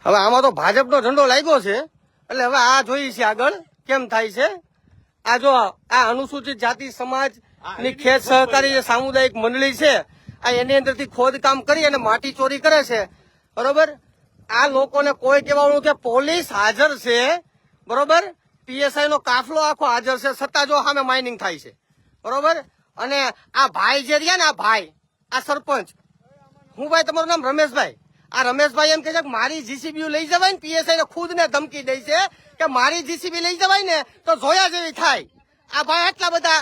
હવે આમાં તો ભાજપનો ઝંડો લાગ્યો છે એટલે હવે આ જોઈએ છે આગળ કેમ થાય છે। આ જો આ અનુસૂચિત જાતિ સમાજ ની ખેત સહકારી જે સામુદાયિક મંડળી છે આ એની અંદરથી ખોદકામ કરી અને માટી ચોરી કરે છે બરોબર। આ લોકોને કોઈ કહેવાનું કે પોલીસ હાજર છે બરોબર, પીએસઆઈ નો કાફલો આખો હાજર છે છતાં જો સામે માઇનિંગ થાય છે બરોબર। અને આ ભાઈ જે રહ્યા ને આ ભાઈ આ સરપંચ, હું ભાઈ તમારું નામ રમેશભાઈ, આ રમેશભાઈ એમ કે છે કે મારી જીસીબી લઈ જવાય ને પીએસઆઈ ને ખુદ ને ધમકી દે છે કે મારી જીસીબી લઈ જવાય ને તો જોયા જેવી થાય। આ ભાઈ આટલા બધા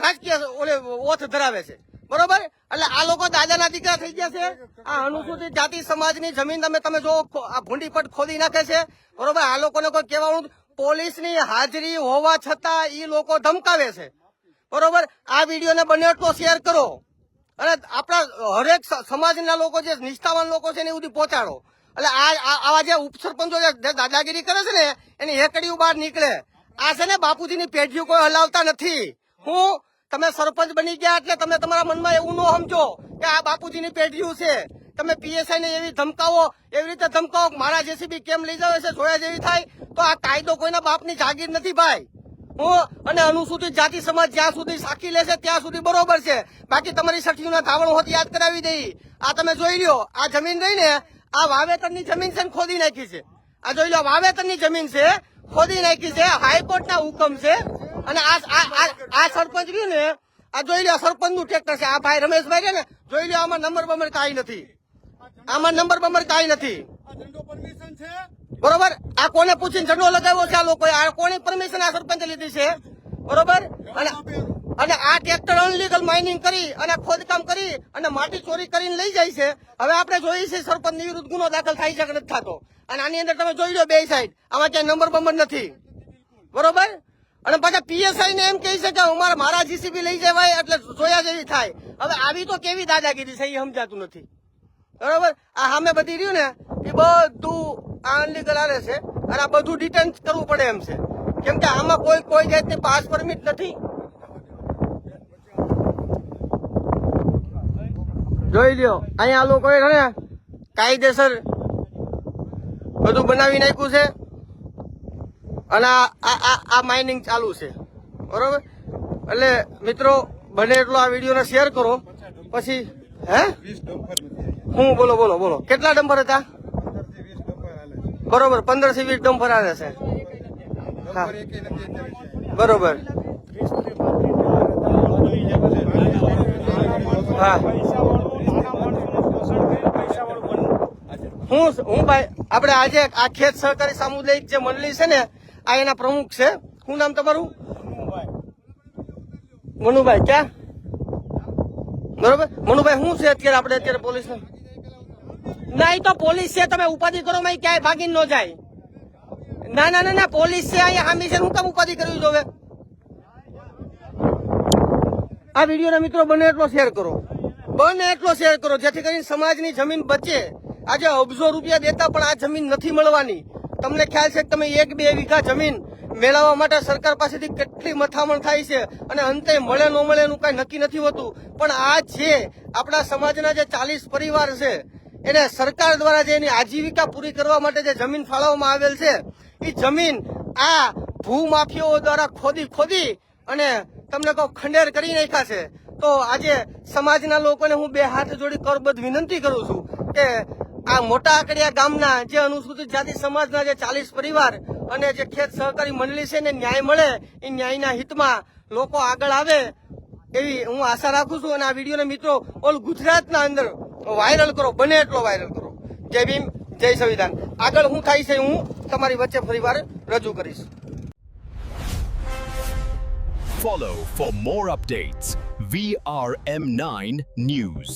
રાજકીય ઓલે ઓથ ધરાવે છે બરોબર। એટલે આ લોકો દાદાના દીકરા થઈ ગયા છે। આ અનુસૂચિત જાતિ સમાજની જમીન તમે જો આ ભૂંડીપટ ખોદી નાખે છે બરોબર। આ લોકોને કોઈ કહેવાનું પોલીસની હાજરી હોવા છતાં એ લોકો ધમકાવે છે બરોબર। આ વિડીયોને બને એટલો શેર કરો અને આપણા હરેક સમાજના લોકો જે નિષ્ઠાવાન લોકો છે એને સુધી પહોંચાડો। એટલે આવા જે ઉપસરપંચો જે દાદાગીરી કરે છે ને એની હેકડીઓ બહાર નીકળે। આ છે ને બાપુજીની પેઢીઓ કોઈ હલાવતા નથી। હું તમે સરપંચ બની ગયા એટલે તમે તમારા મનમાં એવું ન સમજો કે આ બાપુજીની પેઢીઓ છે। તમે પીએસઆઈ ને એવી ધમકાવો, એવી રીતે ધમકાવો મારા જેસીબી કેમ લઈ જાવ છે જોયા જેવી થાય તો આ કાયદો કોઈના બાપની જાગીર નથી ભાઈ। હું અને અનુસૂચિત જાતિ સમાજ જ્યાં સુધી સાખી લેશે ત્યાં સુધી બરોબર છે, બાકી તમારી સઠીઓના ધાવણ હોત યાદ કરાવી દઈ। આ તમે જોઈ લ્યો આ જમીન રહી ને આ વાવેતરની જમીન છે ને ખોદી નાખી છે। આ જોઈ લો વાવેતરની જમીન છે ખોદી નાખી છે, હાઈકોર્ટના હુકમ છે। અને આ સરપંચ રહ્યું ને આ જોઈ લો સરપંચ નું ટ્રેક્ટર છે। આ ભાઈ રમેશભાઈ છે ને જોઈ લો આમાં નંબર બમર કાંઈ નથી, આમાં નંબર બમર કાંઈ નથી બરોબર। આ કોને પૂછીને ઝંડો લગાવ્યો છે આ લોકોએ, આ કોની પરમિશન આ સરપંચે લીધી છે બરોબર। અને આ ટ્રેક્ટર અનલીગલ માઇનિંગ કરી અને ખોદકામ કરી અને માટી ચોરી કરીને લઈ જાય છે। હવે આપણે જોઈએ છીએ સરપંચ વિરુદ્ધ ગુનો દાખલ થાય છે કે નથી થતો। અને આની અંદર તમે જોઈ લો બે સાઈડ આમાં ક્યાંય નંબર બમર નથી બરોબર। અને પાછા પીએસઆઈ ને એમ કહે છે કે મારા જીસીબી લઈ જવાય એટલે જોયા જેવી થાય। હવે આવી તો કેવી દાદાગીરી છે એ સમજાતું નથી બરોબર। આ સામે બધી રહ્યું ને એ બધું આ અનલીગલ આવે છે અને આ બધું ડિટેન કરવું પડે એમ છે કેમ કે આમાં કોઈ જાતની પાસ પરમિટ નથી। જોઈ લ્યો અહીંયા આ લોકોએ ને કાયદેસર બધું બનાવી નાખ્યું છે અને આ માઇનિંગ ચાલુ છે બરોબર। એટલે મિત્રો બને એટલો આ વિડીયોને શેર કરો પછી હે હું બોલો કેટલા ડમ્પર હતા બરોબર 15 થી 20 ડમ્પર આવે છે હા બરોબર હા હું ભાઈ આપણે આજે આ ખેત સહકારી સામુદાયિક જે મંડળી છે ને આ એના પ્રમુખ છે। શું નામ તમારું? મનુભાઈ ક્યાં બરોબર મનુભાઈ શું છે અત્યારે પોલીસ ના એ તો પોલીસ છે, તમે ઉપાધિ કરો માં ક્યાંય ભાગી ન જાય। ના પોલીસ છે અહીંયા હામી છે, હું કામ ઉપાધિ કરવી જોવે। આ વિડીયોના મિત્રો બને એટલો શેર કરો જેથી કરીને સમાજની જમીન બચે। આજે અબજો રૂપિયા દેતા પણ આ જમીન નથી મળવાની। તમને ખ્યાલ છે કે તમે 1-2 વીઘા જમીન મેળવવા માટે સરકાર પાસેથી કેટલી મથામણ થાય છે અને અંતે મળે ન મળે એનું કઈ નક્કી નથી હોતું। પણ આ જે આપણા સમાજના જે 40 પરિવાર છે એને સરકાર દ્વારા જે એની આજીવિકા પૂરી કરવા માટે જે જમીન ફાળવવામાં આવેલ છે એ જમીન આ ભૂમાફિયાઓ દ્વારા ખોદી અને તમને કહું ખંડેર કરી નાખ્યા છે। તો આજે સમાજના લોકોને હું 2 હાથ જોડી કરબદ્ધ વિનંતી કરું છું કે આ મોટા આકડિયા ગામના જે અનુસૂચિત જાતિ સમાજના જે 40 પરિવાર અને જે ખેત સહકારી મંડળી છે ને ન્યાય મળે એ ન્યાયના હિતમાં લોકો આગળ આવે એવી હું આશા રાખું છું। અને આ વિડીયોને મિત્રો ઓલ ગુજરાતના અંદર વાયરલ કરો, બને એટલો વાયરલ કરો। જય ભીમ, જય સંવિધાન। આગળ હું થાય છે હું તમારી વચ્ચે ફરીવાર રજૂ કરીશ। Follow for more updates. VRM9 News.